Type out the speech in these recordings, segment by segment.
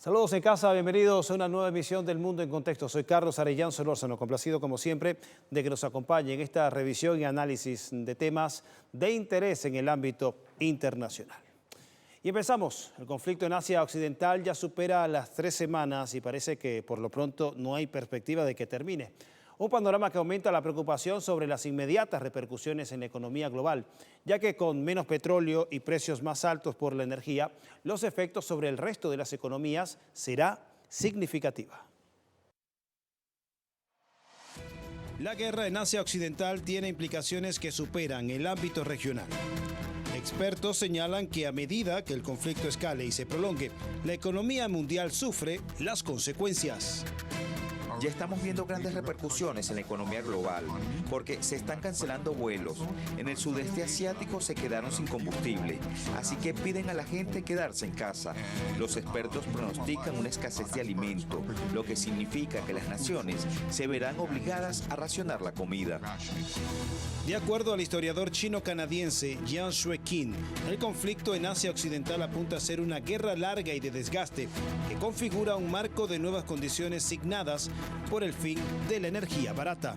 Saludos en casa, bienvenidos a una nueva emisión del Mundo en Contexto. Soy Carlos Arellán Solórzano, complacido como siempre de que nos acompañe en esta revisión y análisis de temas de interés en el ámbito internacional. Y empezamos. El conflicto en Asia Occidental ya supera las 3 semanas y parece que por lo pronto no hay perspectiva de que termine. Un panorama que aumenta la preocupación sobre las inmediatas repercusiones en la economía global, ya que con menos petróleo y precios más altos por la energía, los efectos sobre el resto de las economías será significativa. La guerra en Asia Occidental tiene implicaciones que superan el ámbito regional. Expertos señalan que a medida que el conflicto escale y se prolongue, la economía mundial sufre las consecuencias. Ya estamos viendo grandes repercusiones en la economía global, porque se están cancelando vuelos. En el sudeste asiático se quedaron sin combustible, así que piden a la gente quedarse en casa. Los expertos pronostican una escasez de alimento, lo que significa que las naciones se verán obligadas a racionar la comida. De acuerdo al historiador chino-canadiense Jiang Shueqin, el conflicto en Asia Occidental apunta a ser una guerra larga y de desgaste que configura un marco de nuevas condiciones signadas por el fin de la energía barata.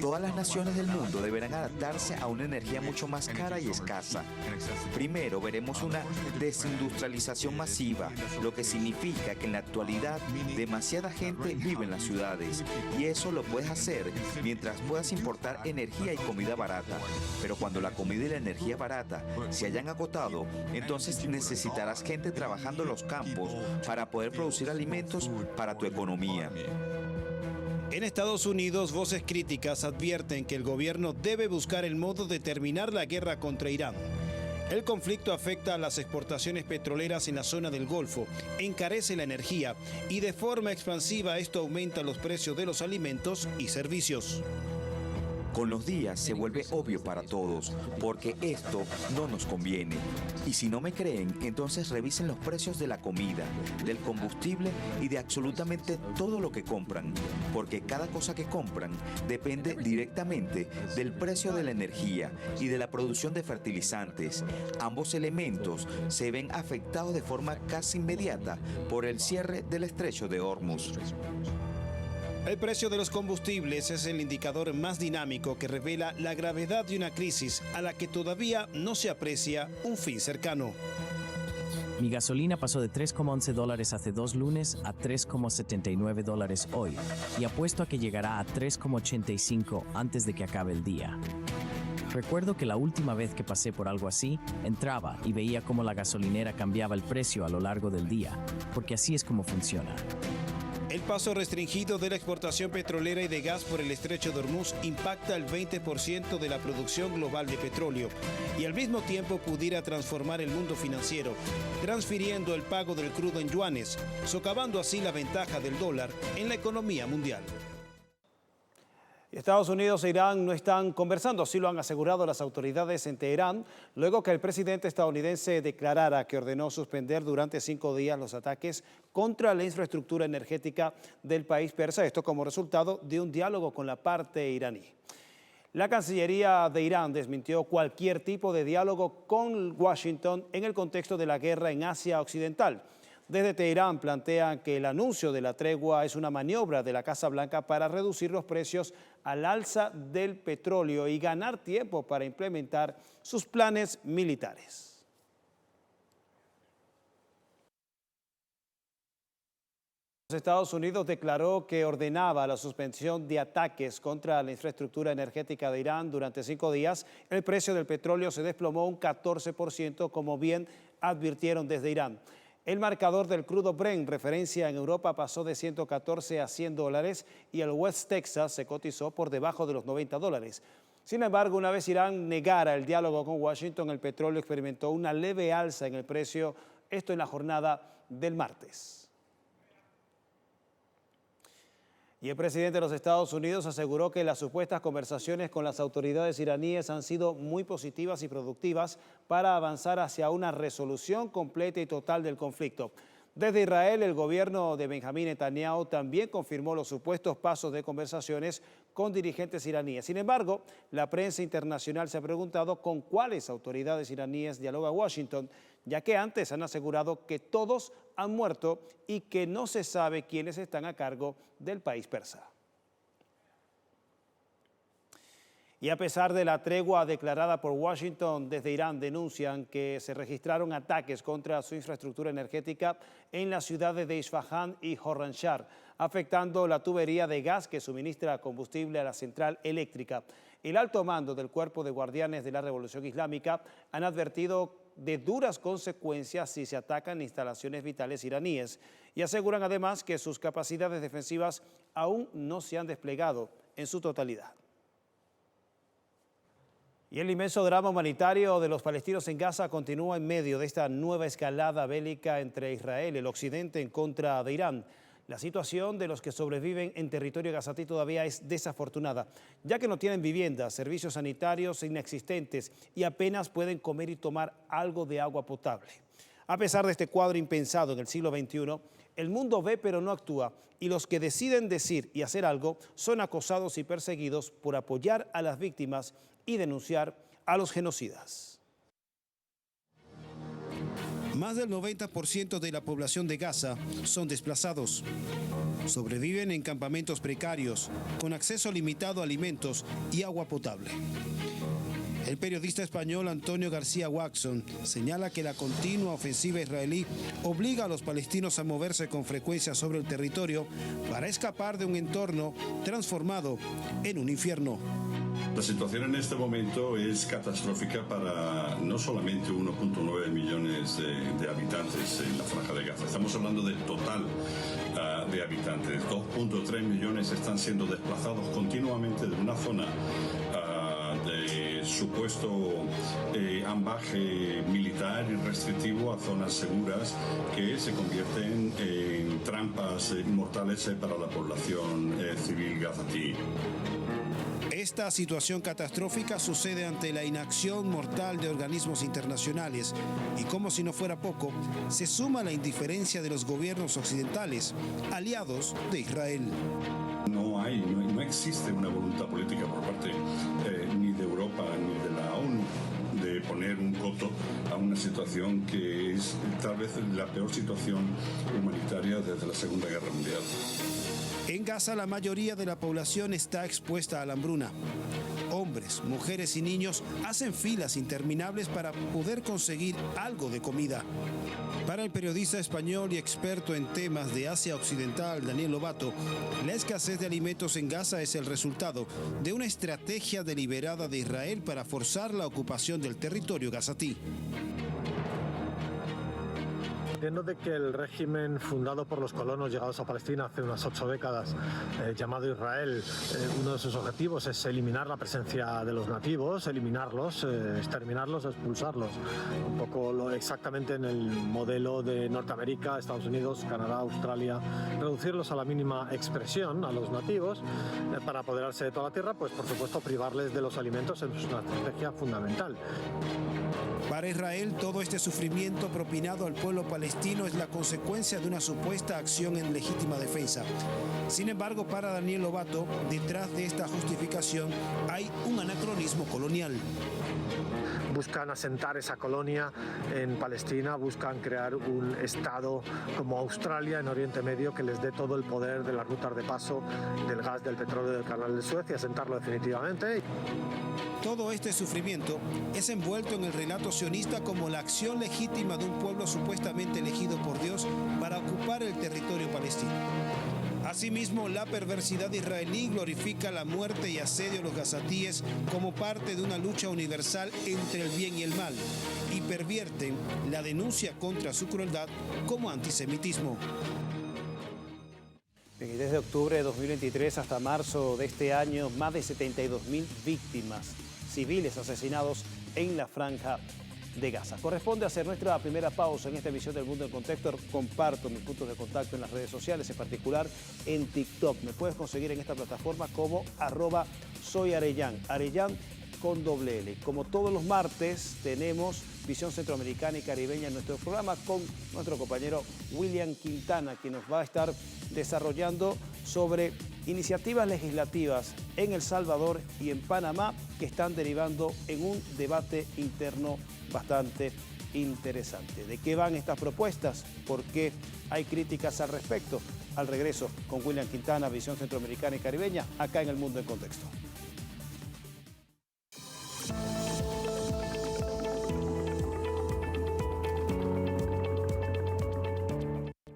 Todas las naciones del mundo deberán adaptarse a una energía mucho más cara y escasa. Primero veremos una desindustrialización masiva, lo que significa que en la actualidad demasiada gente vive en las ciudades y eso lo puedes hacer mientras puedas importar energía y comida barata. Pero cuando la comida y la energía barata se hayan agotado, entonces necesitarás gente trabajando en los campos para poder producir alimentos para tu economía. En Estados Unidos, voces críticas advierten que el gobierno debe buscar el modo de terminar la guerra contra Irán. El conflicto afecta a las exportaciones petroleras en la zona del Golfo, encarece la energía y de forma expansiva esto aumenta los precios de los alimentos y servicios. Con los días se vuelve obvio para todos, porque esto no nos conviene. Y si no me creen, entonces revisen los precios de la comida, del combustible y de absolutamente todo lo que compran, porque cada cosa que compran depende directamente del precio de la energía y de la producción de fertilizantes. Ambos elementos se ven afectados de forma casi inmediata por el cierre del estrecho de Hormuz. El precio de los combustibles es el indicador más dinámico que revela la gravedad de una crisis a la que todavía no se aprecia un fin cercano. Mi gasolina pasó de $3,11 hace 2 lunes a $3,79 hoy y apuesto a que llegará a $3,85 antes de que acabe el día. Recuerdo que la última vez que pasé por algo así, entraba y veía cómo la gasolinera cambiaba el precio a lo largo del día, porque así es como funciona. El paso restringido de la exportación petrolera y de gas por el estrecho de Hormuz impacta el 20% de la producción global de petróleo y al mismo tiempo pudiera transformar el mundo financiero, transfiriendo el pago del crudo en yuanes, socavando así la ventaja del dólar en la economía mundial. Estados Unidos e Irán no están conversando, así lo han asegurado las autoridades en Teherán, luego que el presidente estadounidense declarara que ordenó suspender durante 5 días los ataques contra la infraestructura energética del país persa, esto como resultado de un diálogo con la parte iraní. La Cancillería de Irán desmintió cualquier tipo de diálogo con Washington en el contexto de la guerra en Asia Occidental. Desde Teherán plantean que el anuncio de la tregua es una maniobra de la Casa Blanca para reducir los precios al alza del petróleo y ganar tiempo para implementar sus planes militares. Estados Unidos declaró que ordenaba la suspensión de ataques contra la infraestructura energética de Irán durante 5 días. El precio del petróleo se desplomó un 14%, como bien advirtieron desde Irán. El marcador del crudo Brent, referencia en Europa, pasó de 114 a $100 y el West Texas se cotizó por debajo de los $90. Sin embargo, una vez Irán negara el diálogo con Washington, el petróleo experimentó una leve alza en el precio, esto en la jornada del martes. Y el presidente de los Estados Unidos aseguró que las supuestas conversaciones con las autoridades iraníes han sido muy positivas y productivas para avanzar hacia una resolución completa y total del conflicto. Desde Israel, el gobierno de Benjamín Netanyahu también confirmó los supuestos pasos de conversaciones con dirigentes iraníes. Sin embargo, la prensa internacional se ha preguntado con cuáles autoridades iraníes dialoga Washington, ya que antes han asegurado que todos han muerto y que no se sabe quiénes están a cargo del país persa. Y a pesar de la tregua declarada por Washington, desde Irán denuncian que se registraron ataques contra su infraestructura energética en las ciudades de Isfahán y Khorramshahr, afectando la tubería de gas que suministra combustible a la central eléctrica. El alto mando del Cuerpo de Guardianes de la Revolución Islámica han advertido de duras consecuencias si se atacan instalaciones vitales iraníes y aseguran además que sus capacidades defensivas aún no se han desplegado en su totalidad. Y el inmenso drama humanitario de los palestinos en Gaza continúa en medio de esta nueva escalada bélica entre Israel y el occidente en contra de Irán. La situación de los que sobreviven en territorio gazatí todavía es desafortunada, ya que no tienen viviendas, servicios sanitarios inexistentes y apenas pueden comer y tomar algo de agua potable. A pesar de este cuadro impensado en el siglo XXI, el mundo ve pero no actúa, y los que deciden decir y hacer algo son acosados y perseguidos por apoyar a las víctimas y denunciar a los genocidas. Más del 90% de la población de Gaza son desplazados. Sobreviven en campamentos precarios, con acceso limitado a alimentos y agua potable. El periodista español Antonio García Watson señala que la continua ofensiva israelí obliga a los palestinos a moverse con frecuencia sobre el territorio para escapar de un entorno transformado en un infierno. La situación en este momento es catastrófica para no solamente 1.9 millones de habitantes en la Franja de Gaza. Estamos hablando del total de habitantes. 2.3 millones están siendo desplazados continuamente de una zona de supuesto ambaje militar y restrictivo a zonas seguras que se convierten en trampas mortales para la población civil gazatí. Esta situación catastrófica sucede ante la inacción mortal de organismos internacionales y, como si no fuera poco, se suma la indiferencia de los gobiernos occidentales, aliados de Israel. No existe una voluntad política por parte ni de Europa ni de la ONU de poner un coto a una situación que es tal vez la peor situación humanitaria desde la Segunda Guerra Mundial. En Gaza la mayoría de la población está expuesta a la hambruna. Hombres, mujeres y niños hacen filas interminables para poder conseguir algo de comida. Para el periodista español y experto en temas de Asia Occidental, Daniel Lobato, la escasez de alimentos en Gaza es el resultado de una estrategia deliberada de Israel para forzar la ocupación del territorio gazatí. Entiendo de que el régimen fundado por los colonos llegados a Palestina hace unas 8 décadas, llamado Israel, uno de sus objetivos es eliminar la presencia de los nativos, eliminarlos, exterminarlos, expulsarlos. Un poco exactamente en el modelo de Norteamérica, Estados Unidos, Canadá, Australia, reducirlos a la mínima expresión a los nativos para apoderarse de toda la tierra, pues por supuesto privarles de los alimentos es una estrategia fundamental. Para Israel, todo este sufrimiento propinado al pueblo palestino es la consecuencia de una supuesta acción en legítima defensa. Sin embargo, para Daniel Lobato, detrás de esta justificación hay un anacronismo colonial. Buscan asentar esa colonia en Palestina, buscan crear un estado como Australia en Oriente Medio que les dé todo el poder de las rutas de paso del gas, del petróleo, del canal de Suez y asentarlo definitivamente. Todo este sufrimiento es envuelto en el relato sionista como la acción legítima de un pueblo supuestamente elegido por Dios para ocupar el territorio palestino. Asimismo, la perversidad israelí glorifica la muerte y asedio a los gazatíes como parte de una lucha universal entre el bien y el mal y pervierten la denuncia contra su crueldad como antisemitismo. Desde octubre de 2023 hasta marzo de este año, más de 72.000 víctimas civiles asesinados en la Franja de Gaza. Corresponde hacer nuestra primera pausa en esta emisión del Mundo en Contexto. Comparto mis puntos de contacto en las redes sociales, en particular en TikTok. Me puedes conseguir en esta plataforma como @soyarellán, Arellán con doble L. Como todos los martes tenemos visión centroamericana y caribeña en nuestro programa con nuestro compañero William Quintana, quien nos va a estar desarrollando sobre iniciativas legislativas en El Salvador y en Panamá, que están derivando en un debate interno bastante interesante. ¿De qué van estas propuestas? ¿Por qué hay críticas al respecto? Al regreso con William Quintana, Visión Centroamericana y Caribeña, acá en El Mundo en Contexto.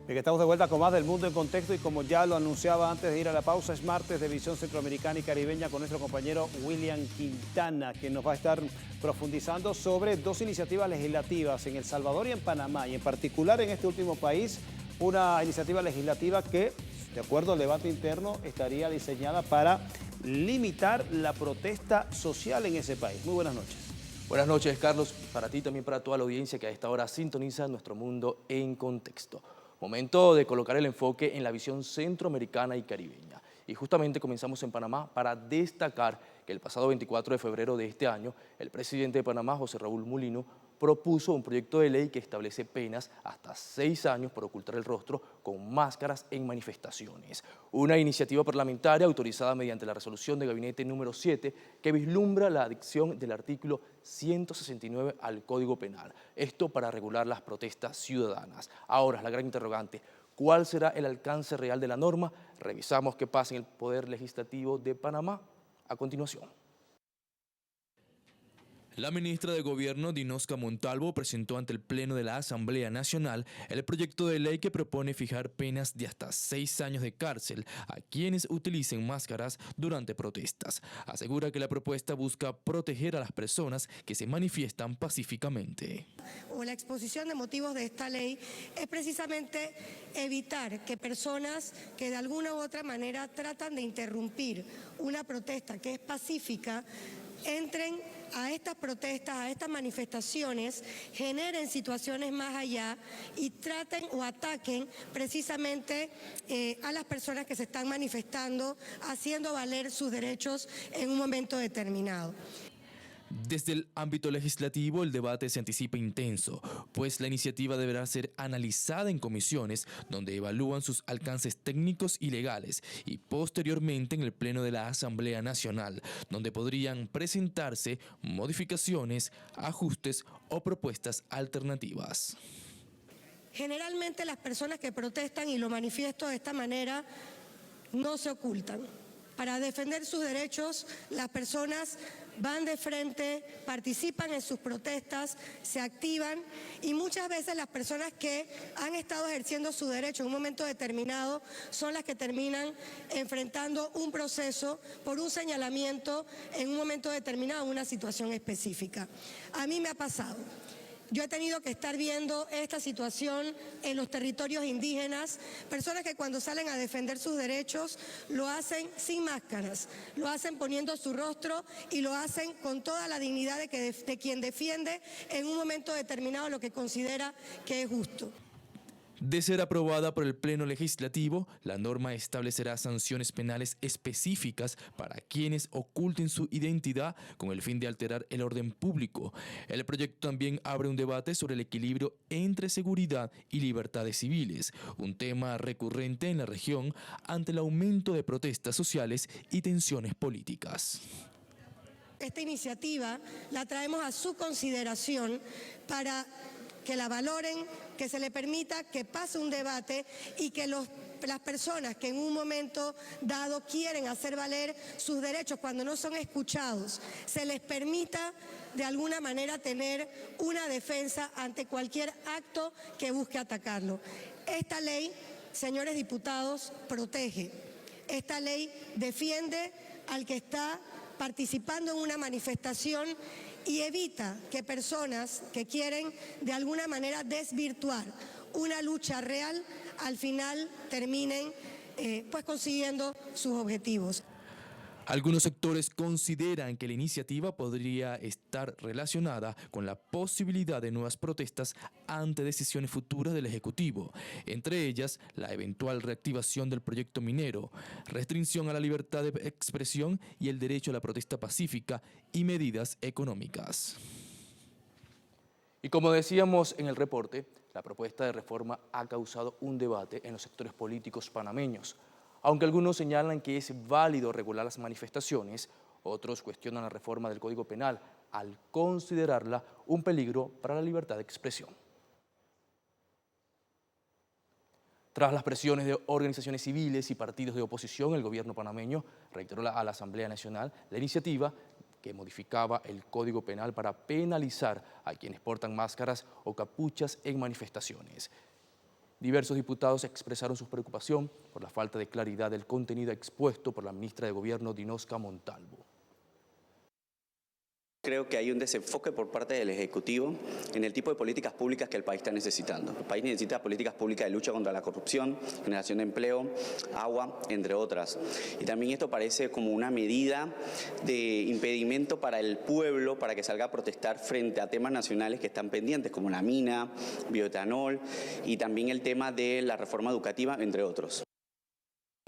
Bien, estamos de vuelta con más del Mundo en Contexto y como ya lo anunciaba antes de ir a la pausa, es martes de Visión Centroamericana y Caribeña con nuestro compañero William Quintana, que nos va a estar profundizando sobre dos iniciativas legislativas en El Salvador y en Panamá, y en particular en este último país, una iniciativa legislativa que, de acuerdo al debate interno, estaría diseñada para limitar la protesta social en ese país. Muy buenas noches. Buenas noches, Carlos, para ti y también para toda la audiencia que a esta hora sintoniza nuestro Mundo en Contexto. Momento de colocar el enfoque en la visión centroamericana y caribeña. Y justamente comenzamos en Panamá para destacar que el pasado 24 de febrero de este año, el presidente de Panamá, José Raúl Mulino, propuso un proyecto de ley que establece penas hasta 6 años por ocultar el rostro con máscaras en manifestaciones. Una iniciativa parlamentaria autorizada mediante la resolución de gabinete número 7 que vislumbra la adicción del artículo 169 al Código Penal. Esto para regular las protestas ciudadanas. Ahora, la gran interrogante, ¿cuál será el alcance real de la norma? Revisamos qué pasa en el Poder Legislativo de Panamá a continuación. La ministra de Gobierno, Dinosca Montalvo, presentó ante el Pleno de la Asamblea Nacional el proyecto de ley que propone fijar penas de hasta 6 años de cárcel a quienes utilicen máscaras durante protestas. Asegura que la propuesta busca proteger a las personas que se manifiestan pacíficamente. O la exposición de motivos de esta ley es precisamente evitar que personas que de alguna u otra manera tratan de interrumpir una protesta que es pacífica entren a estas protestas, a estas manifestaciones, generen situaciones más allá y traten o ataquen precisamente a las personas que se están manifestando, haciendo valer sus derechos en un momento determinado. Desde el ámbito legislativo, el debate se anticipa intenso, pues la iniciativa deberá ser analizada en comisiones donde evalúan sus alcances técnicos y legales y posteriormente en el Pleno de la Asamblea Nacional, donde podrían presentarse modificaciones, ajustes o propuestas alternativas. Generalmente las personas que protestan, y lo manifiesto de esta manera, no se ocultan. Para defender sus derechos, las personas van de frente, participan en sus protestas, se activan y muchas veces las personas que han estado ejerciendo su derecho en un momento determinado son las que terminan enfrentando un proceso por un señalamiento en un momento determinado, en una situación específica. A mí me ha pasado. Yo he tenido que estar viendo esta situación en los territorios indígenas, personas que cuando salen a defender sus derechos lo hacen sin máscaras, lo hacen poniendo su rostro y lo hacen con toda la dignidad de quien defiende en un momento determinado lo que considera que es justo. De ser aprobada por el Pleno Legislativo, la norma establecerá sanciones penales específicas para quienes oculten su identidad con el fin de alterar el orden público. El proyecto también abre un debate sobre el equilibrio entre seguridad y libertades civiles, un tema recurrente en la región ante el aumento de protestas sociales y tensiones políticas. Esta iniciativa la traemos a su consideración para que la valoren, que se le permita que pase un debate y que las personas que en un momento dado quieren hacer valer sus derechos cuando no son escuchados, se les permita de alguna manera tener una defensa ante cualquier acto que busque atacarlo. Esta ley, señores diputados, protege. Esta ley defiende al que está participando en una manifestación y evita que personas que quieren de alguna manera desvirtuar una lucha real al final terminen consiguiendo sus objetivos. Algunos sectores consideran que la iniciativa podría estar relacionada con la posibilidad de nuevas protestas ante decisiones futuras del Ejecutivo, entre ellas la eventual reactivación del proyecto minero, restricción a la libertad de expresión y el derecho a la protesta pacífica y medidas económicas. Y como decíamos en el reporte, la propuesta de reforma ha causado un debate en los sectores políticos panameños. Aunque algunos señalan que es válido regular las manifestaciones, otros cuestionan la reforma del Código Penal al considerarla un peligro para la libertad de expresión. Tras las presiones de organizaciones civiles y partidos de oposición, el gobierno panameño reiteró a la Asamblea Nacional la iniciativa que modificaba el Código Penal para penalizar a quienes portan máscaras o capuchas en manifestaciones. Diversos diputados expresaron su preocupación por la falta de claridad del contenido expuesto por la ministra de Gobierno, Dinosca Montalvo. Creo que hay un desenfoque por parte del Ejecutivo en el tipo de políticas públicas que el país está necesitando. El país necesita políticas públicas de lucha contra la corrupción, generación de empleo, agua, entre otras. Y también esto parece como una medida de impedimento para el pueblo para que salga a protestar frente a temas nacionales que están pendientes, como la mina, bioetanol y también el tema de la reforma educativa, entre otros.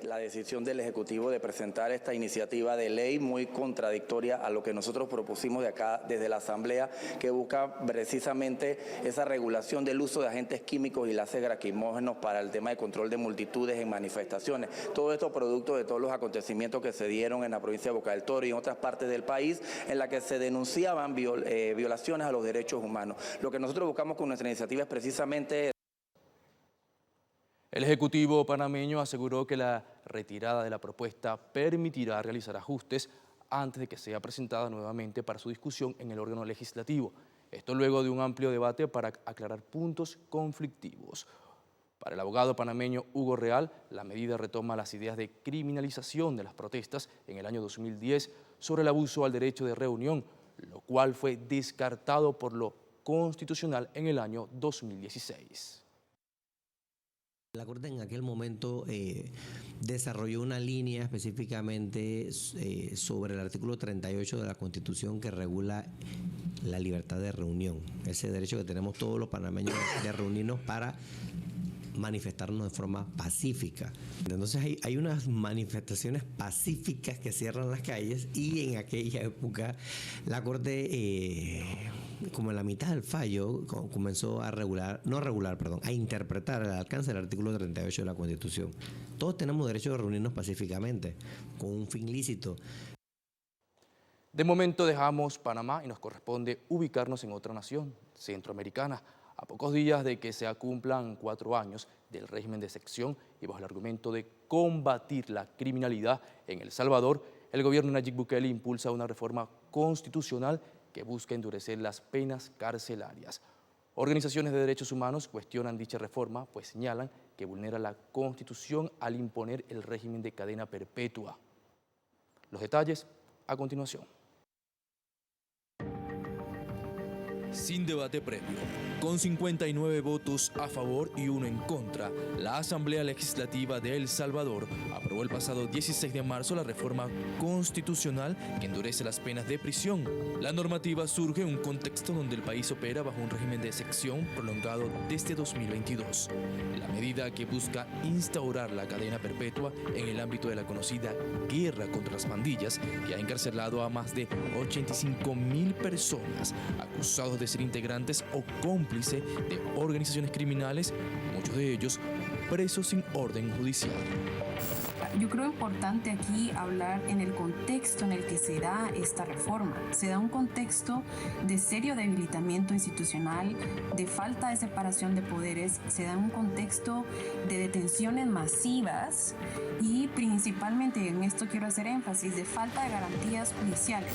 La decisión del Ejecutivo de presentar esta iniciativa de ley muy contradictoria a lo que nosotros propusimos de acá desde la Asamblea, que busca precisamente esa regulación del uso de agentes químicos y gases lacrimógenos para el tema de control de multitudes en manifestaciones. Todo esto producto de todos los acontecimientos que se dieron en la provincia de Boca del Toro y en otras partes del país en la que se denunciaban violaciones a los derechos humanos. Lo que nosotros buscamos con nuestra iniciativa es precisamente... El Ejecutivo panameño aseguró que la retirada de la propuesta permitirá realizar ajustes antes de que sea presentada nuevamente para su discusión en el órgano legislativo. Esto luego de un amplio debate para aclarar puntos conflictivos. Para el abogado panameño Hugo Real, la medida retoma las ideas de criminalización de las protestas en el año 2010 sobre el abuso al derecho de reunión, lo cual fue descartado por lo constitucional en el año 2016. La Corte en aquel momento desarrolló una línea específicamente sobre el artículo 38 de la Constitución que regula la libertad de reunión, ese derecho que tenemos todos los panameños de reunirnos para manifestarnos de forma pacífica. Entonces hay unas manifestaciones pacíficas que cierran las calles y en aquella época la Corte, como en la mitad del fallo, comenzó a a interpretar el alcance del artículo 38 de la Constitución. Todos tenemos derecho de reunirnos pacíficamente, con un fin lícito. De momento dejamos Panamá y nos corresponde ubicarnos en otra nación, centroamericana. A pocos días de que se cumplan 4 años del régimen de excepción y bajo el argumento de combatir la criminalidad en El Salvador, el gobierno de Nayib Bukele impulsa una reforma constitucional que busca endurecer las penas carcelarias. Organizaciones de derechos humanos cuestionan dicha reforma, pues señalan que vulnera la Constitución al imponer el régimen de cadena perpetua. Los detalles a continuación. Sin debate previo, con 59 votos a favor y 1 en contra, la Asamblea Legislativa de El Salvador aprobó el pasado 16 de marzo la reforma constitucional que endurece las penas de prisión. La normativa surge en un contexto donde el país opera bajo un régimen de excepción prolongado desde 2022. La medida que busca instaurar la cadena perpetua en el ámbito de la conocida guerra contra las pandillas, que ha encarcelado a más de 85.000 personas acusados de ser integrantes o cómplices de organizaciones criminales, muchos de ellos presos sin orden judicial. Yo creo importante aquí hablar en el contexto en el que se da esta reforma. Se da un contexto de serio debilitamiento institucional, de falta de separación de poderes, se da un contexto de detenciones masivas y principalmente, en esto quiero hacer énfasis, de falta de garantías judiciales.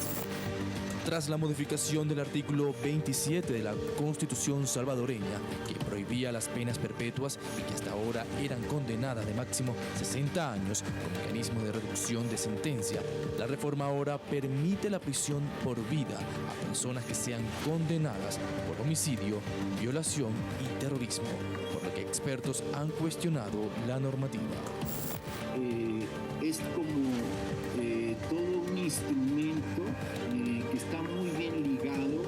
Tras la modificación del artículo 27 de la Constitución salvadoreña, que prohibía las penas perpetuas y que hasta ahora eran condenadas de máximo 60 años con mecanismo de reducción de sentencia, la reforma ahora permite la prisión por vida a personas que sean condenadas por homicidio, violación y terrorismo, por lo que expertos han cuestionado la normativa. Es como todo un instrumento que está muy bien ligado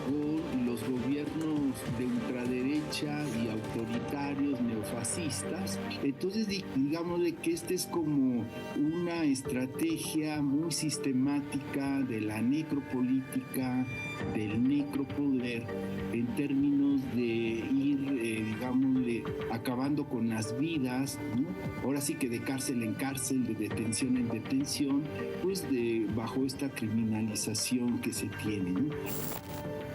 con los gobiernos de ultraderecha y autoritarios neofascistas. Entonces, digamos de que esta es como una estrategia muy sistemática de la necropolítica, del necropoder, en términos de ir, digamos, posible, acabando con las vidas, ¿no? Ahora sí que de cárcel en cárcel, de detención en detención, pues bajo esta criminalización que se tiene, ¿no?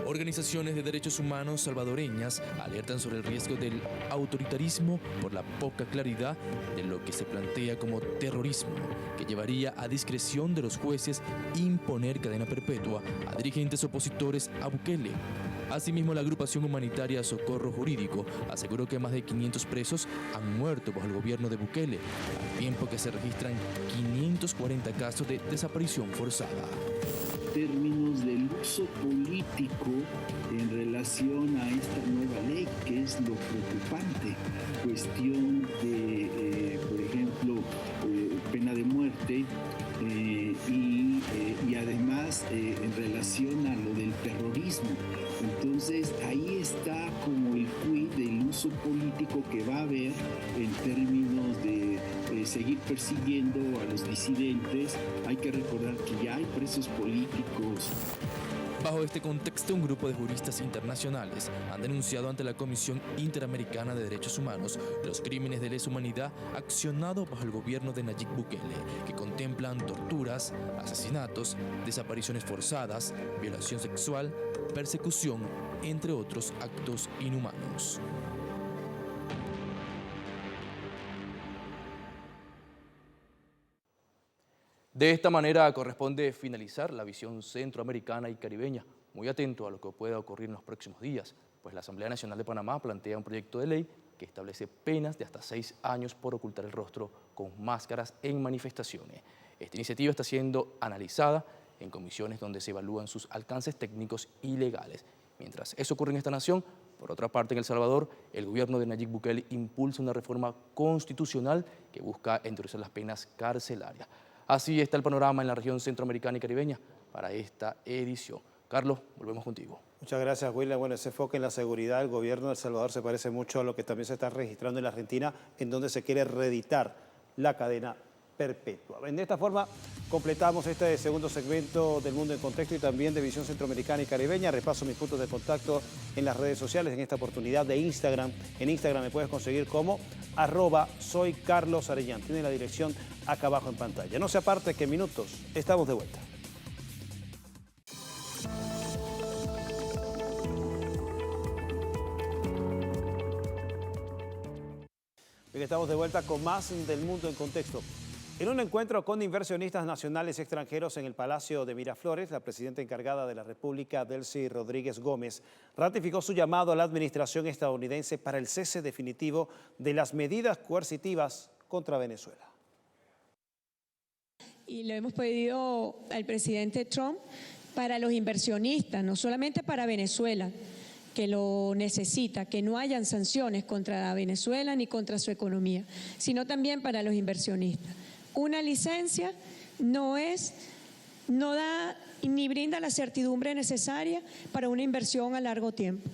Organizaciones de derechos humanos salvadoreñas alertan sobre el riesgo del autoritarismo por la poca claridad de lo que se plantea como terrorismo, que llevaría a discreción de los jueces imponer cadena perpetua a dirigentes opositores a Bukele. Asimismo, la agrupación humanitaria Socorro Jurídico aseguró que más de 500 presos han muerto bajo el gobierno de Bukele, al tiempo que se registran 540 casos de desaparición forzada. Términos del uso político en relación a esta nueva ley, que es lo preocupante, cuestión de, por ejemplo, pena de muerte y además en relación a lo del terrorismo. Entonces ahí está como el quid del uso político que va a haber en términos de seguir persiguiendo a los disidentes. Hay que recordar que ya hay presos políticos. Bajo este contexto, un grupo de juristas internacionales han denunciado ante la Comisión Interamericana de Derechos Humanos los crímenes de lesa humanidad accionados bajo el gobierno de Nayib Bukele, que contemplan torturas, asesinatos, desapariciones forzadas, violación sexual, persecución, entre otros actos inhumanos. De esta manera corresponde finalizar la visión centroamericana y caribeña. Muy atento a lo que pueda ocurrir en los próximos días, pues la Asamblea Nacional de Panamá plantea un proyecto de ley que establece penas de hasta 6 años por ocultar el rostro con máscaras en manifestaciones. Esta iniciativa está siendo analizada en comisiones donde se evalúan sus alcances técnicos y legales. Mientras eso ocurre en esta nación, por otra parte, en El Salvador, el gobierno de Nayib Bukele impulsa una reforma constitucional que busca endurecer las penas carcelarias. Así está el panorama en la región centroamericana y caribeña para esta edición. Carlos, volvemos contigo. Muchas gracias, William. Bueno, ese enfoque en la seguridad del gobierno de El Salvador se parece mucho a lo que también se está registrando en la Argentina, en donde se quiere reeditar la cadena perpetua. De esta forma, completamos este segundo segmento del Mundo en Contexto y también de Visión Centroamericana y Caribeña. Repaso mis puntos de contacto en las redes sociales, en esta oportunidad de Instagram. En Instagram me puedes conseguir como @soycarlosarellán. Tiene la dirección acá abajo en pantalla. No se aparte que en minutos estamos de vuelta. Bien, estamos de vuelta con más del Mundo en Contexto. En un encuentro con inversionistas nacionales y extranjeros en el Palacio de Miraflores, la presidenta encargada de la República, Delcy Rodríguez Gómez, ratificó su llamado a la administración estadounidense para el cese definitivo de las medidas coercitivas contra Venezuela. Y lo hemos pedido al presidente Trump para los inversionistas, no solamente para Venezuela, que lo necesita, que no hayan sanciones contra Venezuela ni contra su economía, sino también para los inversionistas. Una licencia no da ni brinda la certidumbre necesaria para una inversión a largo tiempo.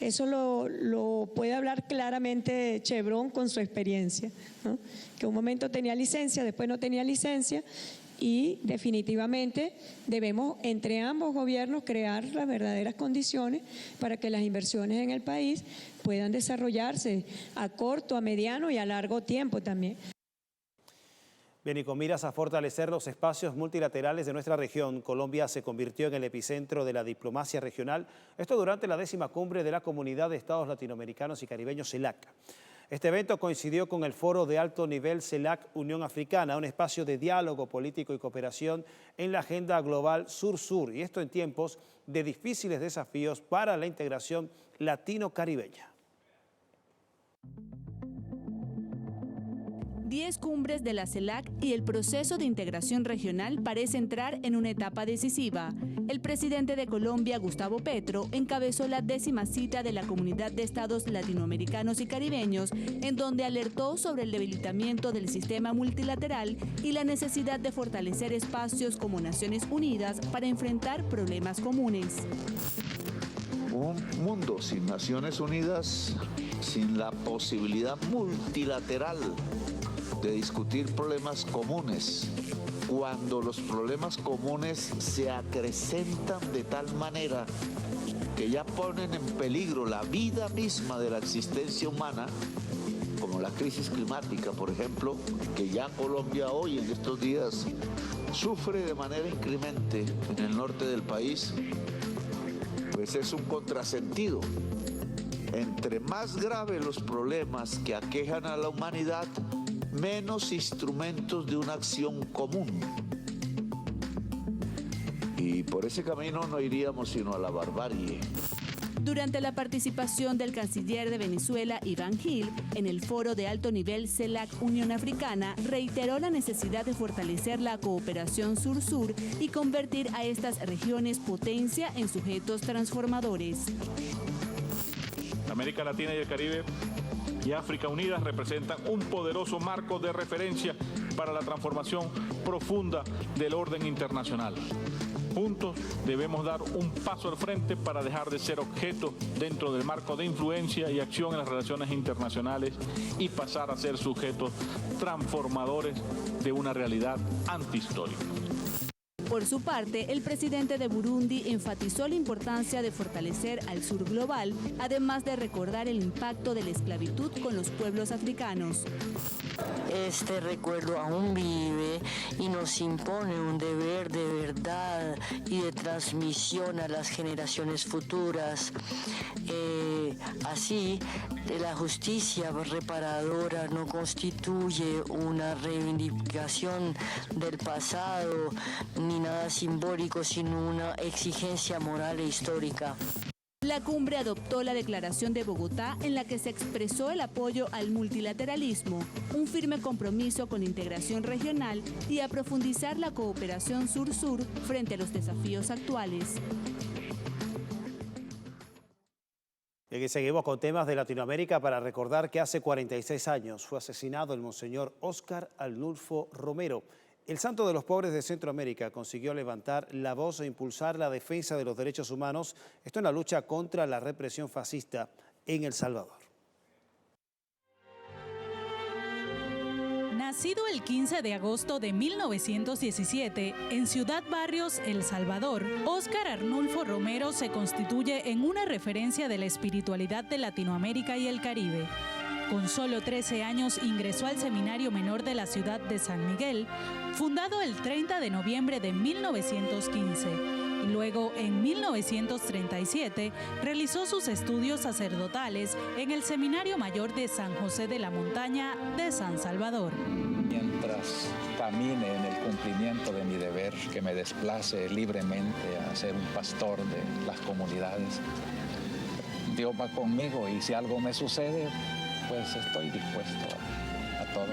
Eso lo puede hablar claramente Chevron con su experiencia, ¿no? Que un momento tenía licencia, después no tenía licencia, y definitivamente debemos entre ambos gobiernos crear las verdaderas condiciones para que las inversiones en el país puedan desarrollarse a corto, a mediano y a largo tiempo también. Bien, y con miras a fortalecer los espacios multilaterales de nuestra región, Colombia se convirtió en el epicentro de la diplomacia regional, esto durante la 10ª cumbre de la Comunidad de Estados Latinoamericanos y Caribeños, CELAC. Este evento coincidió con el foro de alto nivel CELAC Unión Africana, un espacio de diálogo político y cooperación en la agenda global Sur-Sur, y esto en tiempos de difíciles desafíos para la integración latino-caribeña. 10 cumbres de la CELAC y el proceso de integración regional parece entrar en una etapa decisiva. El presidente de Colombia, Gustavo Petro, encabezó la 10ª cita de la Comunidad de Estados Latinoamericanos y Caribeños, en donde alertó sobre el debilitamiento del sistema multilateral y la necesidad de fortalecer espacios como Naciones Unidas para enfrentar problemas comunes. Un mundo sin Naciones Unidas, sin la posibilidad multilateral de discutir problemas comunes, cuando los problemas comunes se acrecentan de tal manera que ya ponen en peligro la vida misma de la existencia humana, como la crisis climática, por ejemplo, que ya Colombia hoy en estos días sufre de manera incremente en el norte del país, pues es un contrasentido. Entre más graves los problemas que aquejan a la humanidad, menos instrumentos de una acción común. Y por ese camino no iríamos sino a la barbarie. Durante la participación del canciller de Venezuela, Iván Gil, en el foro de alto nivel CELAC-Unión Africana, reiteró la necesidad de fortalecer la cooperación sur-sur y convertir a estas regiones potencia en sujetos transformadores. América Latina y el Caribe y África unidas representan un poderoso marco de referencia para la transformación profunda del orden internacional. Juntos debemos dar un paso al frente para dejar de ser objeto dentro del marco de influencia y acción en las relaciones internacionales y pasar a ser sujetos transformadores de una realidad antihistórica. Por su parte, el presidente de Burundi enfatizó la importancia de fortalecer al sur global, además de recordar el impacto de la esclavitud con los pueblos africanos. Este recuerdo aún vive y nos impone un deber de verdad y de transmisión a las generaciones futuras. Así, la justicia reparadora no constituye una reivindicación del pasado ni nada simbólico, sino una exigencia moral e histórica. La cumbre adoptó la Declaración de Bogotá, en la que se expresó el apoyo al multilateralismo, un firme compromiso con la integración regional y a profundizar la cooperación sur-sur frente a los desafíos actuales. Y aquí seguimos con temas de Latinoamérica para recordar que hace 46 años fue asesinado el monseñor Óscar Arnulfo Romero. El santo de los pobres de Centroamérica consiguió levantar la voz e impulsar la defensa de los derechos humanos, esto en la lucha contra la represión fascista en El Salvador. Nacido el 15 de agosto de 1917 en Ciudad Barrios, El Salvador, Óscar Arnulfo Romero se constituye en una referencia de la espiritualidad de Latinoamérica y el Caribe. Con solo 13 años ingresó al Seminario Menor de la ciudad de San Miguel, fundado el 30 de noviembre de 1915. Y luego, en 1937, realizó sus estudios sacerdotales en el Seminario Mayor de San José de la Montaña de San Salvador. Mientras camine en el cumplimiento de mi deber, que me desplace libremente a ser un pastor de las comunidades, Dios va conmigo y si algo me sucede, pues estoy dispuesto a todo.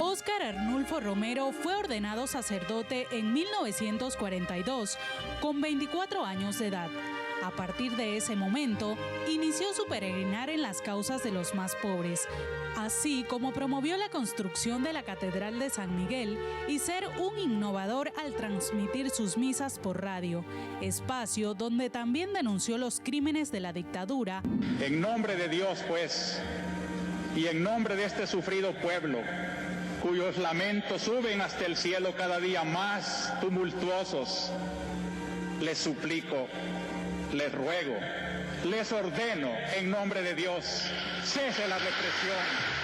Óscar Arnulfo Romero fue ordenado sacerdote en 1942, con 24 años de edad. A partir de ese momento, inició su peregrinar en las causas de los más pobres, así como promovió la construcción de la Catedral de San Miguel y ser un innovador al transmitir sus misas por radio, espacio donde también denunció los crímenes de la dictadura. En nombre de Dios, pues, y en nombre de este sufrido pueblo, cuyos lamentos suben hasta el cielo cada día más tumultuosos, les suplico, les ruego, les ordeno en nombre de Dios, cese la represión.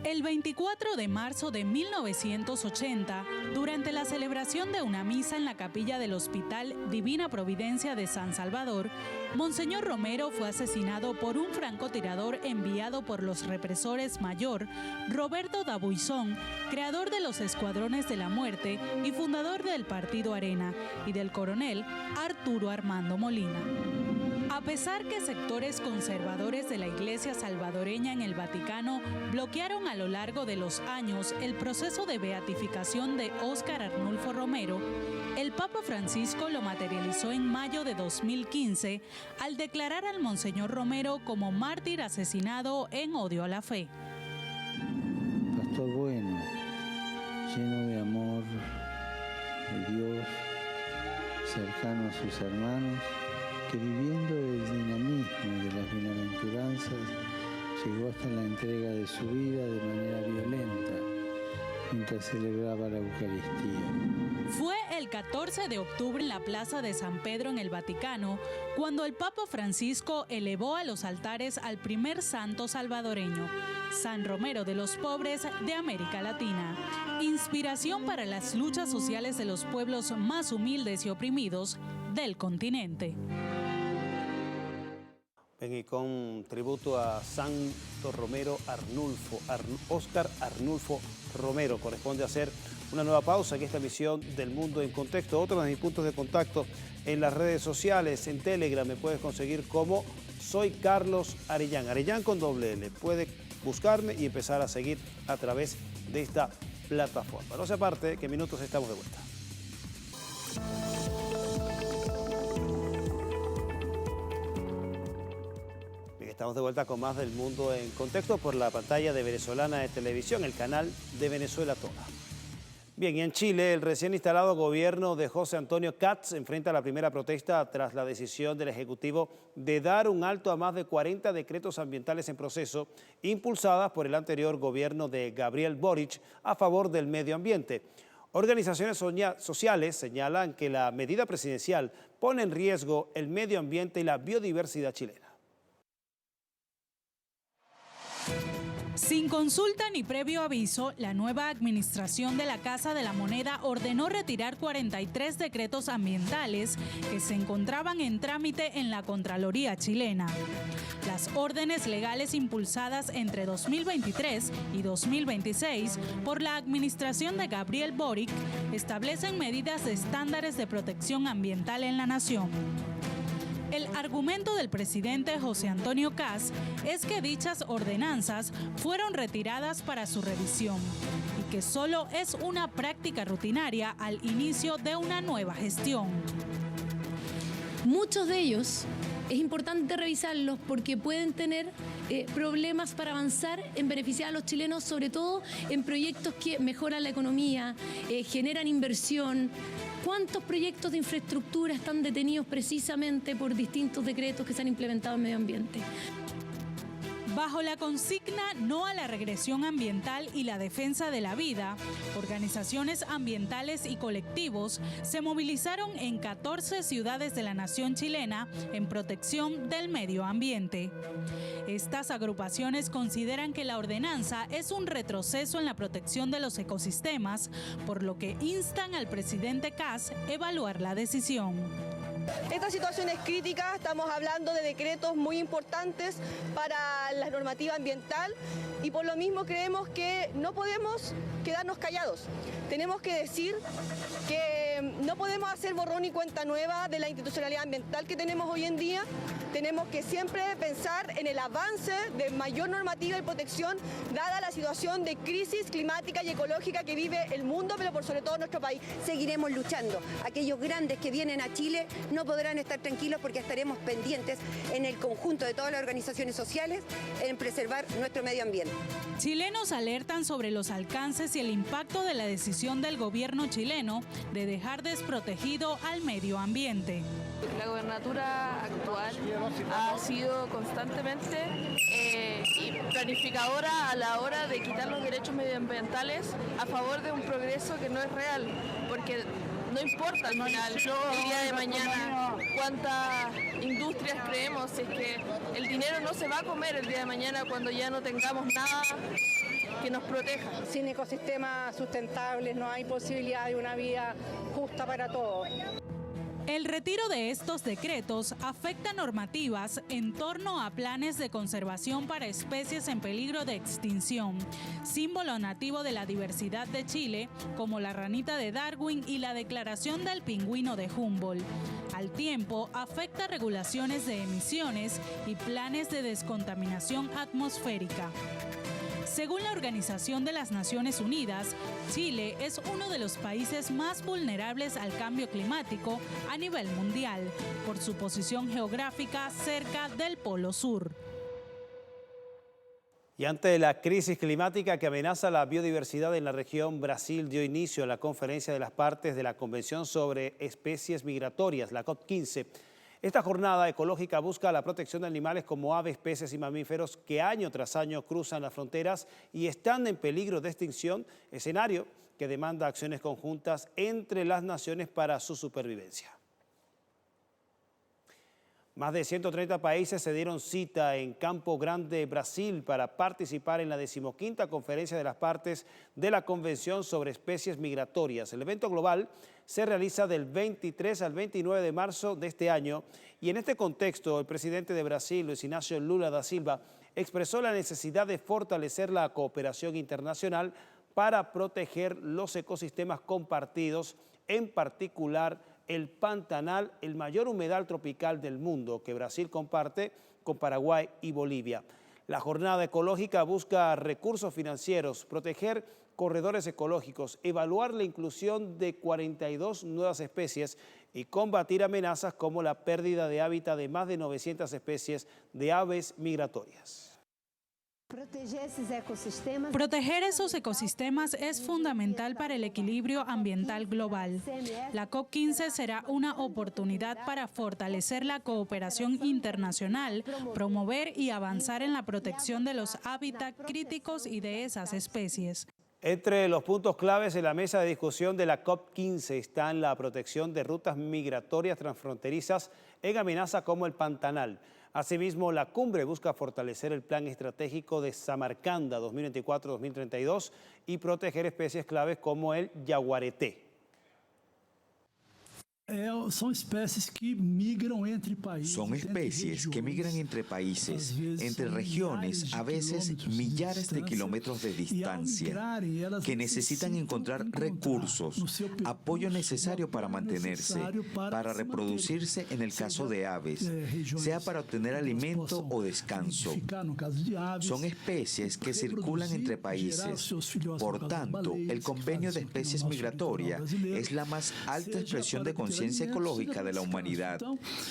El 24 de marzo de 1980, durante la celebración de una misa en la capilla del Hospital Divina Providencia de San Salvador, Monseñor Romero fue asesinado por un francotirador enviado por los represores mayor Roberto Dabuizón, creador de los Escuadrones de la Muerte y fundador del Partido Arena, y del coronel Arturo Armando Molina. A pesar que sectores conservadores de la Iglesia salvadoreña en el Vaticano bloquearon a lo largo de los años el proceso de beatificación de Óscar Arnulfo Romero, el Papa Francisco lo materializó en mayo de 2015 al declarar al Monseñor Romero como mártir asesinado en odio a la fe. Pastor bueno, lleno de amor de Dios, cercano a sus hermanos, que viviendo el dinamismo de las bienaventuranzas llegó hasta la entrega de su vida de manera violenta, mientras celebraba la Eucaristía. Fue el 14 de octubre en la Plaza de San Pedro en el Vaticano, cuando el Papa Francisco elevó a los altares al primer santo salvadoreño, San Romero de los Pobres de América Latina, inspiración para las luchas sociales de los pueblos más humildes y oprimidos del continente. Y con tributo a Santo Romero Óscar Arnulfo Romero, corresponde hacer una nueva pausa en esta emisión del Mundo en Contexto. Otro de mis puntos de contacto en las redes sociales, en Telegram me puedes conseguir como Soy Carlos Arellán, Arellán con doble L. Puede buscarme y empezar a seguir a través de esta plataforma. No se aparte, que en minutos estamos de vuelta. Estamos de vuelta con más del Mundo en Contexto por la pantalla de Venezolana de Televisión, el canal de Venezuela Toda. Bien, y en Chile, el recién instalado gobierno de José Antonio Kast enfrenta la primera protesta tras la decisión del Ejecutivo de dar un alto a más de 40 decretos ambientales en proceso, impulsadas por el anterior gobierno de Gabriel Boric a favor del medio ambiente. Organizaciones sociales señalan que la medida presidencial pone en riesgo el medio ambiente y la biodiversidad chilena. Sin consulta ni previo aviso, la nueva administración de la Casa de la Moneda ordenó retirar 43 decretos ambientales que se encontraban en trámite en la Contraloría chilena. Las órdenes legales impulsadas entre 2023 y 2026 por la administración de Gabriel Boric establecen medidas de estándares de protección ambiental en la nación. El argumento del presidente José Antonio Kast es que dichas ordenanzas fueron retiradas para su revisión y que solo es una práctica rutinaria al inicio de una nueva gestión. Muchos de ellos es importante revisarlos porque pueden tener problemas para avanzar en beneficiar a los chilenos, sobre todo en proyectos que mejoran la economía, generan inversión. ¿Cuántos proyectos de infraestructura están detenidos precisamente por distintos decretos que se han implementado en medio ambiente? Bajo la consigna No a la regresión ambiental y la defensa de la vida, organizaciones ambientales y colectivos se movilizaron en 14 ciudades de la nación chilena en protección del medio ambiente. Estas agrupaciones consideran que la ordenanza es un retroceso en la protección de los ecosistemas, por lo que instan al presidente Kast a evaluar la decisión. Esta situación es crítica, estamos hablando de decretos muy importantes para la normativa ambiental y por lo mismo creemos que no podemos quedarnos callados. Tenemos que decir que no podemos hacer borrón y cuenta nueva de la institucionalidad ambiental que tenemos hoy en día. Tenemos que siempre pensar en el avance de mayor normativa y protección dada la situación de crisis climática y ecológica que vive el mundo, pero por sobre todo nuestro país. Seguiremos luchando. Aquellos grandes que vienen a Chile no podrán estar tranquilos porque estaremos pendientes en el conjunto de todas las organizaciones sociales en preservar nuestro medio ambiente. Chilenos alertan sobre los alcances y el impacto de la decisión del gobierno chileno de dejar desprotegido al medio ambiente. La gobernatura actual ha sido constantemente y planificadora a la hora de quitar los derechos medioambientales a favor de un progreso que no es real, porque no importa al final el día de mañana cuántas industrias creemos, si es que el dinero no se va a comer el día de mañana cuando ya no tengamos nada que nos proteja. Sin ecosistemas sustentables no hay posibilidad de una vida justa para todos. El retiro de estos decretos afecta normativas en torno a planes de conservación para especies en peligro de extinción, símbolo nativo de la diversidad de Chile, como la ranita de Darwin y la declaración del pingüino de Humboldt. Al tiempo, afecta regulaciones de emisiones y planes de descontaminación atmosférica. Según la Organización de las Naciones Unidas, Chile es uno de los países más vulnerables al cambio climático a nivel mundial, por su posición geográfica cerca del Polo Sur. Y ante la crisis climática que amenaza la biodiversidad en la región, Brasil dio inicio a la conferencia de las partes de la Convención sobre Especies Migratorias, la COP15. Esta jornada ecológica busca la protección de animales como aves, peces y mamíferos que año tras año cruzan las fronteras y están en peligro de extinción, escenario que demanda acciones conjuntas entre las naciones para su supervivencia. Más de 130 países se dieron cita en Campo Grande, Brasil, para participar en la 15ª Conferencia de las Partes de la Convención sobre Especies Migratorias. El evento global se realiza del 23 al 29 de marzo de este año y en este contexto el presidente de Brasil, Luiz Inácio Lula da Silva, expresó la necesidad de fortalecer la cooperación internacional para proteger los ecosistemas compartidos, en particular el Pantanal, el mayor humedal tropical del mundo que Brasil comparte con Paraguay y Bolivia. La jornada ecológica busca recursos financieros, proteger corredores ecológicos, evaluar la inclusión de 42 nuevas especies y combatir amenazas como la pérdida de hábitat de más de 900 especies de aves migratorias. Proteger esos ecosistemas es fundamental para el equilibrio ambiental global. La COP15 será una oportunidad para fortalecer la cooperación internacional, promover y avanzar en la protección de los hábitats críticos y de esas especies. Entre los puntos claves en la mesa de discusión de la COP15 están la protección de rutas migratorias transfronterizas en amenaza como el Pantanal. Asimismo, la cumbre busca fortalecer el plan estratégico de Samarcanda 2024-2032 y proteger especies claves como el yaguareté. Son especies que migran entre países. Son especies que migran entre países, entre regiones, a veces millares de kilómetros de distancia, que necesitan encontrar recursos, apoyo necesario para mantenerse, para reproducirse en el caso de aves, sea para obtener alimento o descanso. Son especies que circulan entre países. Por tanto, el Convenio de Especies Migratorias es la más alta expresión de conciencia ecológica de la humanidad.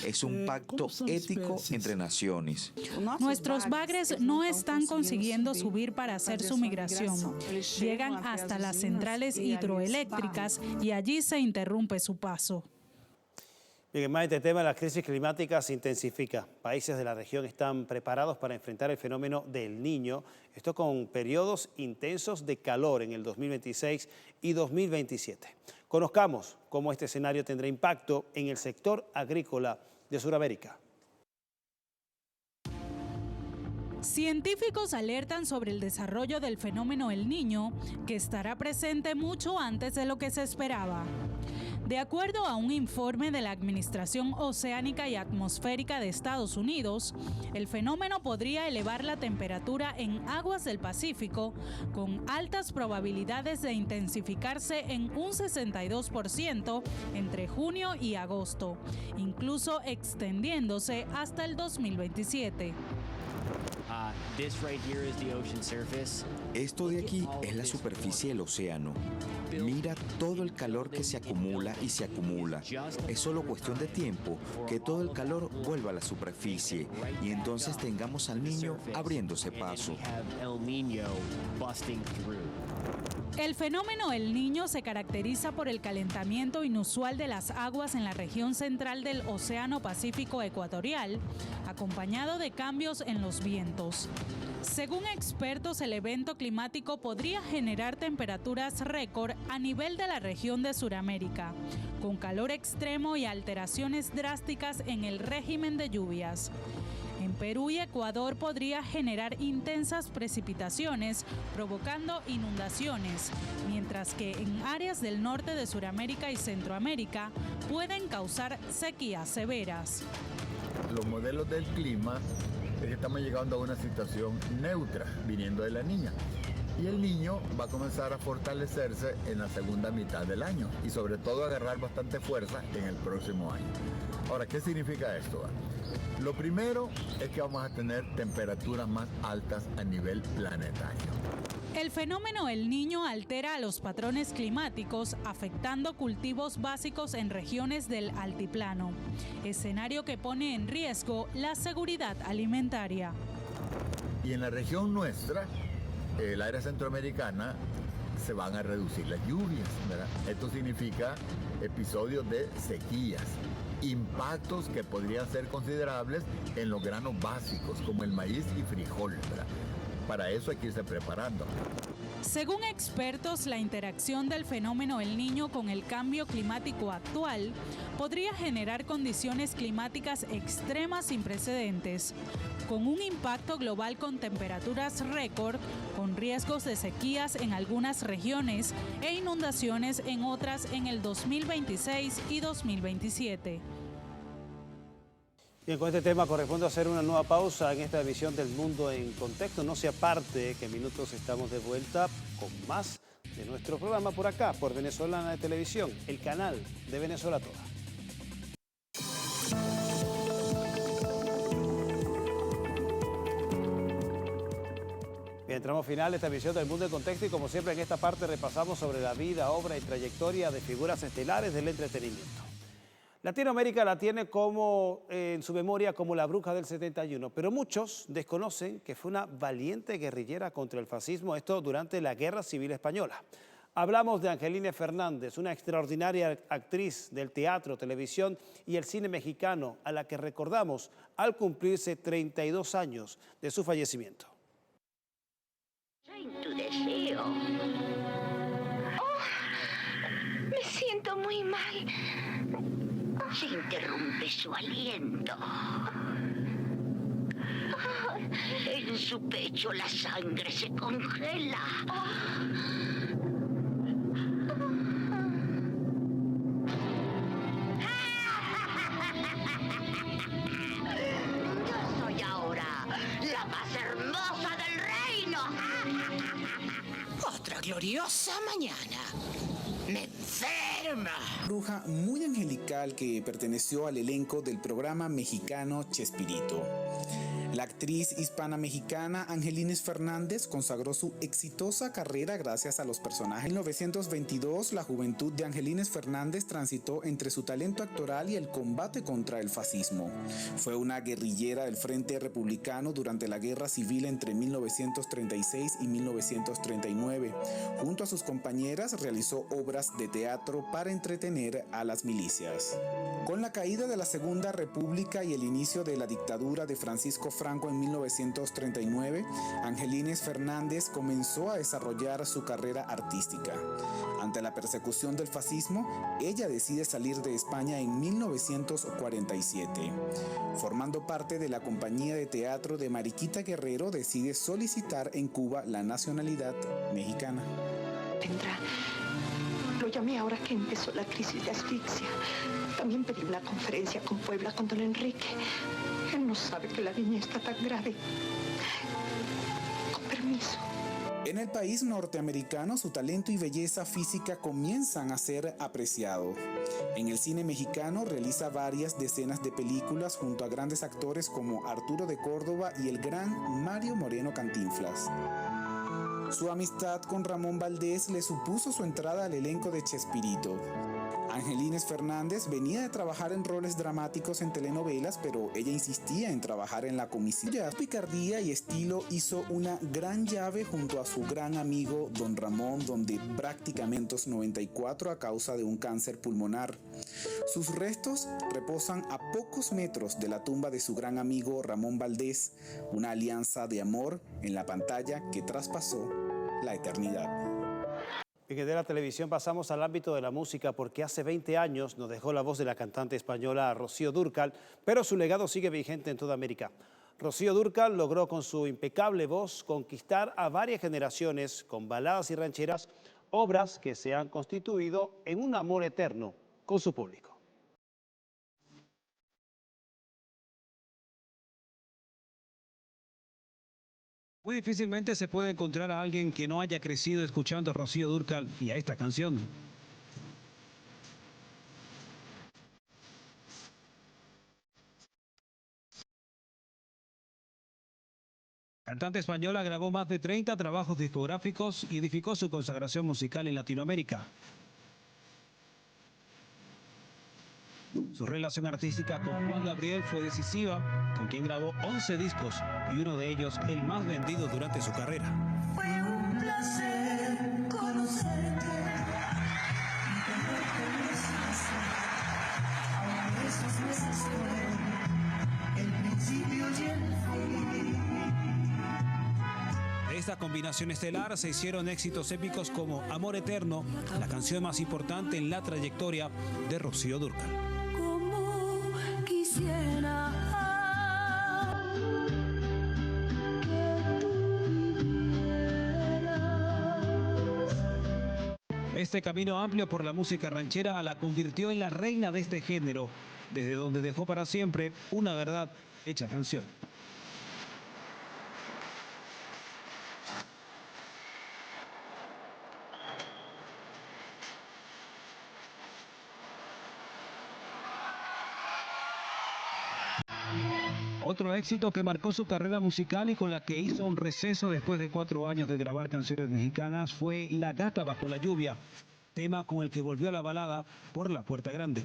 Es un pacto ético entre naciones. Nuestros bagres no están consiguiendo subir para hacer su migración. Llegan hasta las centrales hidroeléctricas y allí se interrumpe su paso. Bien, más este tema, la crisis climática se intensifica. Países de la región están preparados para enfrentar el fenómeno del Niño, esto con periodos intensos de calor en el 2026 y 2027. Conozcamos cómo este escenario tendrá impacto en el sector agrícola de Sudamérica. Científicos alertan sobre el desarrollo del fenómeno El Niño, que estará presente mucho antes de lo que se esperaba. De acuerdo a un informe de la Administración Oceánica y Atmosférica de Estados Unidos, el fenómeno podría elevar la temperatura en aguas del Pacífico con altas probabilidades de intensificarse en un 62% entre junio y agosto, incluso extendiéndose hasta el 2027. Esto de aquí es la superficie del océano. Mira todo el calor que se acumula y se acumula. Es solo cuestión de tiempo que todo el calor vuelva a la superficie y entonces tengamos al Niño abriéndose paso. El fenómeno El Niño se caracteriza por el calentamiento inusual de las aguas en la región central del Océano Pacífico Ecuatorial, acompañado de cambios en los vientos. Según expertos, el evento climático podría generar temperaturas récord a nivel de la región de Sudamérica, con calor extremo y alteraciones drásticas en el régimen de lluvias. En Perú y Ecuador podría generar intensas precipitaciones, provocando inundaciones, mientras que en áreas del norte de Sudamérica y Centroamérica pueden causar sequías severas. Los modelos del clima es que estamos llegando a una situación neutra viniendo de la Niña. Y el Niño va a comenzar a fortalecerse en la segunda mitad del año y sobre todo a agarrar bastante fuerza en el próximo año. Ahora, ¿qué significa esto? Lo primero es que vamos a tener temperaturas más altas a nivel planetario. El fenómeno El Niño altera a los patrones climáticos, afectando cultivos básicos en regiones del altiplano, escenario que pone en riesgo la seguridad alimentaria. Y en la región nuestra, el área centroamericana, se van a reducir las lluvias, ¿verdad? Esto significa episodios de sequías. impactos que podrían ser considerables en los granos básicos, como el maíz y frijol, ¿verdad? Para eso hay que irse preparando. Según expertos, la interacción del fenómeno El Niño con el cambio climático actual podría generar condiciones climáticas extremas sin precedentes, con un impacto global con temperaturas récord, con riesgos de sequías en algunas regiones e inundaciones en otras en el 2026 y 2027. Bien, con este tema corresponde hacer una nueva pausa en esta emisión del Mundo en Contexto. No se aparte, que en minutos estamos de vuelta con más de nuestro programa por acá, por Venezolana de Televisión, el canal de Venezuela Toda. Bien, entramos final de esta emisión del Mundo en Contexto y como siempre en esta parte repasamos sobre la vida, obra y trayectoria de figuras estelares del entretenimiento. Latinoamérica la tiene como en su memoria como la bruja del 71, pero muchos desconocen que fue una valiente guerrillera contra el fascismo, esto durante la Guerra Civil Española. Hablamos de Angelines Fernández, una extraordinaria actriz del teatro, televisión y el cine mexicano, a la que recordamos al cumplirse 32 años de su fallecimiento. Tu deseo. Oh, me siento muy mal. Se interrumpe su aliento. En su pecho la sangre se congela. Yo soy ahora la más hermosa del reino. Otra gloriosa mañana. Me enferma. Bruja muy angelical que perteneció al elenco del programa mexicano Chespirito. La actriz hispana-mexicana Angelines Fernández consagró su exitosa carrera gracias a los personajes. En 1922, la juventud de Angelines Fernández transitó entre su talento actoral y el combate contra el fascismo. Fue una guerrillera del Frente Republicano durante la Guerra Civil entre 1936 y 1939. Junto a sus compañeras realizó obras de teatro para entretener a las milicias. Con la caída de la Segunda República y el inicio de la dictadura de Francisco Franco en 1939, Angelines Fernández comenzó a desarrollar su carrera artística. Ante la persecución del fascismo, ella decide salir de España en 1947. Formando parte de la compañía de teatro de Mariquita Guerrero, decide solicitar en Cuba la nacionalidad mexicana. Tendrá. Lo llamé ahora que empezó la crisis de asfixia. También pedí una conferencia con Puebla con don Enrique. Él no sabe que la niña está tan grave. Con permiso. En el país norteamericano, su talento y belleza física comienzan a ser apreciados. En el cine mexicano realiza varias decenas de películas junto a grandes actores como Arturo de Córdoba y el gran Mario Moreno Cantinflas. Su amistad con Ramón Valdés le supuso su entrada al elenco de Chespirito. Angelines Fernández venía de trabajar en roles dramáticos en telenovelas, pero ella insistía en trabajar en la comicidad. Su picardía y estilo hizo una gran llave junto a su gran amigo Don Ramón, donde prácticamente 94 a causa de un cáncer pulmonar. Sus restos reposan a pocos metros de la tumba de su gran amigo Ramón Valdés, una alianza de amor en la pantalla que traspasó la eternidad. Y de la televisión pasamos al ámbito de la música porque hace 20 años nos dejó la voz de la cantante española Rocío Dúrcal, pero su legado sigue vigente en toda América. Rocío Dúrcal logró con su impecable voz conquistar a varias generaciones con baladas y rancheras, obras que se han constituido en un amor eterno con su público. Muy difícilmente se puede encontrar a alguien que no haya crecido escuchando a Rocío Dúrcal y a esta canción. La cantante española grabó más de 30 trabajos discográficos y edificó su consagración musical en Latinoamérica. Su relación artística con Juan Gabriel fue decisiva, con quien grabó 11 discos y uno de ellos el más vendido durante su carrera. Fue un placer conocerte. esta combinación estelar se hicieron éxitos épicos como Amor Eterno, la canción más importante en la trayectoria de Rocío Dúrcal. Como quisiera que tú vivieras. Este camino amplio por la música ranchera la convirtió en la reina de este género, desde donde dejó para siempre una verdad hecha canción. Otro éxito que marcó su carrera musical y con la que hizo un receso después de 4 años de grabar canciones mexicanas fue La Gata Bajo la Lluvia, tema con el que volvió a la balada por la puerta grande.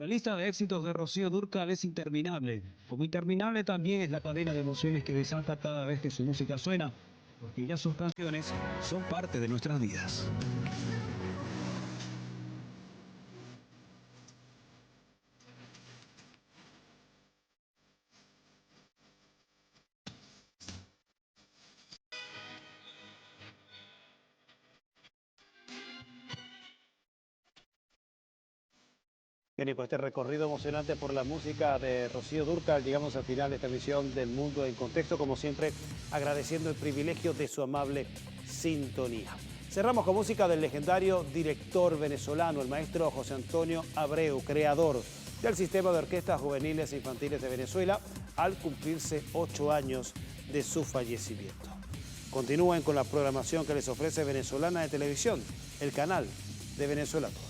La lista de éxitos de Rocío Dúrcal es interminable. Como interminable también es la cadena de emociones que desata cada vez que su música suena, porque ya sus canciones son parte de nuestras vidas. Bien, y con este recorrido emocionante por la música de Rocío Dúrcal, llegamos al final de esta emisión del Mundo en Contexto, como siempre agradeciendo el privilegio de su amable sintonía. Cerramos con música del legendario director venezolano, el maestro José Antonio Abreu, creador del Sistema de Orquestas Juveniles e Infantiles de Venezuela, al cumplirse 8 años de su fallecimiento. Continúen con la programación que les ofrece Venezolana de Televisión, el canal de Venezuela 2.